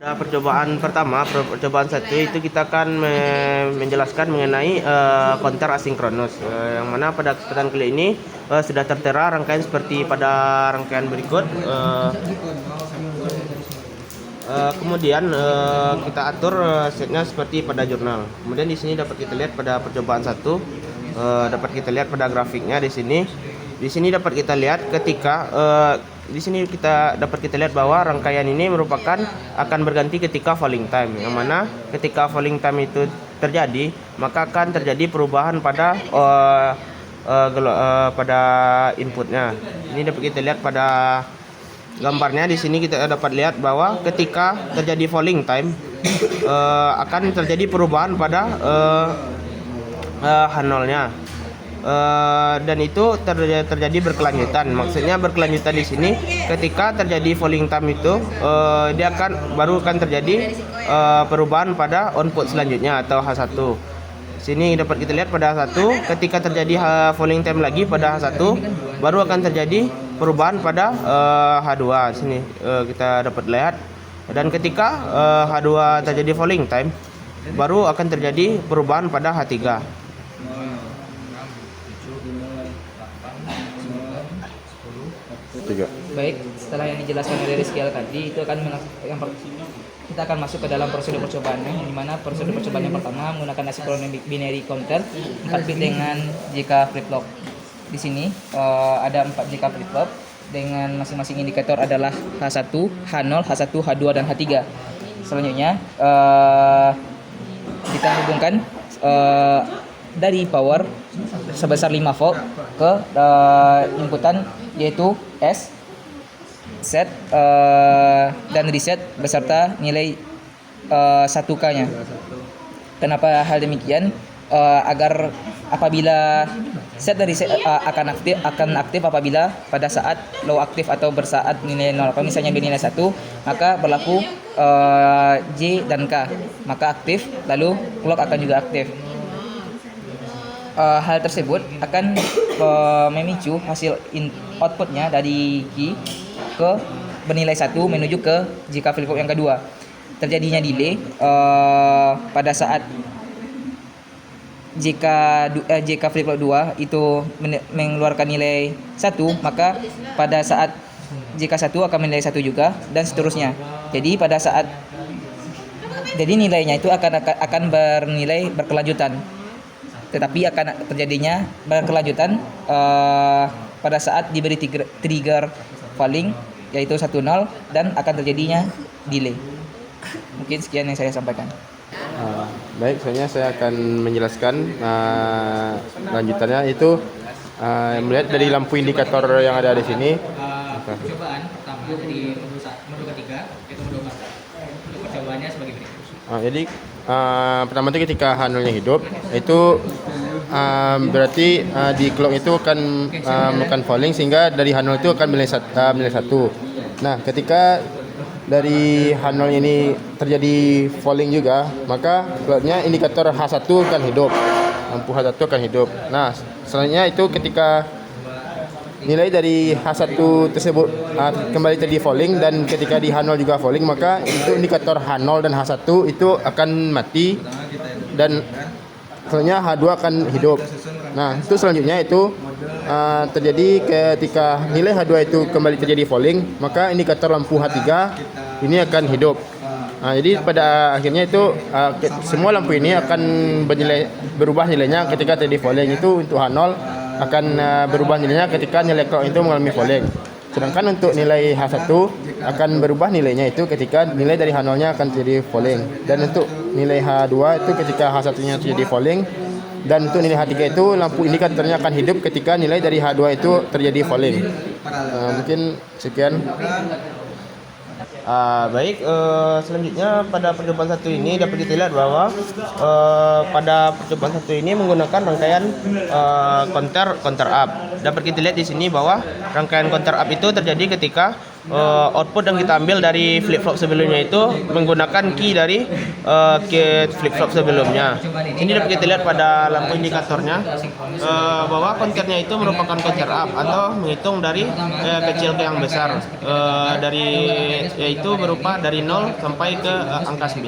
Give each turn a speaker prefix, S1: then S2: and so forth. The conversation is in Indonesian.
S1: Percobaan pertama, percobaan satu itu kita akan menjelaskan mengenai counter asinkronus, yang mana pada kesempatan kali ini sudah tertera rangkaian seperti pada rangkaian berikut. Kemudian kita atur setnya seperti pada jurnal. Kemudian di sini dapat kita lihat pada percobaan satu, dapat kita lihat pada grafiknya di sini. Di sini dapat kita lihat ketika di sini kita dapat kita lihat bahwa rangkaian ini merupakan akan berganti ketika falling time, yang mana ketika falling time itu terjadi maka akan terjadi perubahan pada pada inputnya. Ini dapat kita lihat pada gambarnya. Di sini kita dapat lihat bahwa ketika terjadi falling time akan terjadi perubahan pada H0-nya. Dan itu terjadi berkelanjutan. Maksudnya berkelanjutan di sini ketika terjadi falling time itu dia baru akan terjadi perubahan pada output selanjutnya atau H1. Sini dapat kita lihat pada H1 ketika terjadi falling time lagi pada H1 baru akan terjadi perubahan pada H2. Sini kita dapat lihat, dan ketika H2 terjadi falling time baru akan terjadi perubahan pada H3.
S2: Baik, setelah yang dijelaskan oleh Rizky tadi, itu kita akan masuk ke dalam prosedur percobaannya, di mana prosedur percobaan yang pertama menggunakan asynchronic binary counter 4 bit dengan JK flip flop. Di sini ada 4 JK flip flop dengan masing-masing indikator adalah H1, H0, H1, H2 dan H3. Selanjutnya kita hubungkan dari power sebesar 5 volt ke inputan yaitu S, set dan reset beserta nilai 1K-nya. Kenapa hal demikian? Agar apabila set dan reset akan aktif apabila pada saat low aktif atau bersaat nilai 0. Kalau misalnya bernilai 1, maka berlaku J dan K, maka aktif, lalu clock akan juga aktif. Hal tersebut akan memicu hasil outputnya dari key ke bernilai 1 menuju ke JK flip flop yang kedua. Terjadinya delay pada saat JK flip flop 2 itu mengeluarkan nilai 1, maka pada saat JK 1 akan menilai 1 juga, dan seterusnya. Jadi nilainya itu akan bernilai berkelanjutan. Tetapi akan terjadinya berkelanjutan pada saat diberi trigger falling yaitu 1-0, dan akan terjadinya delay. Mungkin sekian yang saya sampaikan.
S3: Baik, selanjutnya saya akan menjelaskan lanjutannya, itu melihat dari lampu indikator yang ada di sini.
S2: Percobaan pertama di modul ketiga yaitu modul 4. Untuk percobaannya sebagai berikut.
S3: Jadi pertama itu ketika H0-nya hidup, itu berarti di clock itu akan melakukan falling sehingga dari H0 itu akan nilai 1. Nah, ketika dari H0 ini terjadi falling juga, maka clocknya indikator H1 akan hidup, lampu H1 akan hidup. Nah, selanjutnya itu ketika nilai dari H1 tersebut kembali terjadi falling, dan ketika di H0 juga falling, maka itu indikator H0 dan H1 itu akan mati, dan selanjutnya H2 akan hidup. Nah, itu selanjutnya itu terjadi ketika nilai H2 itu kembali terjadi falling, maka indikator lampu H3 ini akan hidup. Jadi pada akhirnya itu semua lampu ini akan berubah nilainya ketika terjadi falling. Itu untuk H0 akan berubah nilainya ketika nilai clock itu mengalami falling. Sedangkan untuk nilai H1 akan berubah nilainya itu ketika nilai dari H0-nya akan terjadi falling. Dan untuk nilai H2 itu ketika H1-nya terjadi falling. Dan untuk nilai H3 itu lampu indikatornya akan hidup ketika nilai dari H2 itu terjadi falling. Mungkin sekian.
S1: Baik, selanjutnya pada percobaan satu ini dapat kita lihat bahwa pada percobaan satu ini menggunakan rangkaian counter up. Dapat kita lihat di sini bahwa rangkaian counter up itu terjadi ketika output yang kita ambil dari flip flop sebelumnya itu menggunakan key dari key flip flop sebelumnya. Ini dapat kita lihat pada lampu indikatornya bahwa counternya itu merupakan counter up atau menghitung dari kecil ke yang besar, dari yaitu berupa dari 0 sampai ke angka 9.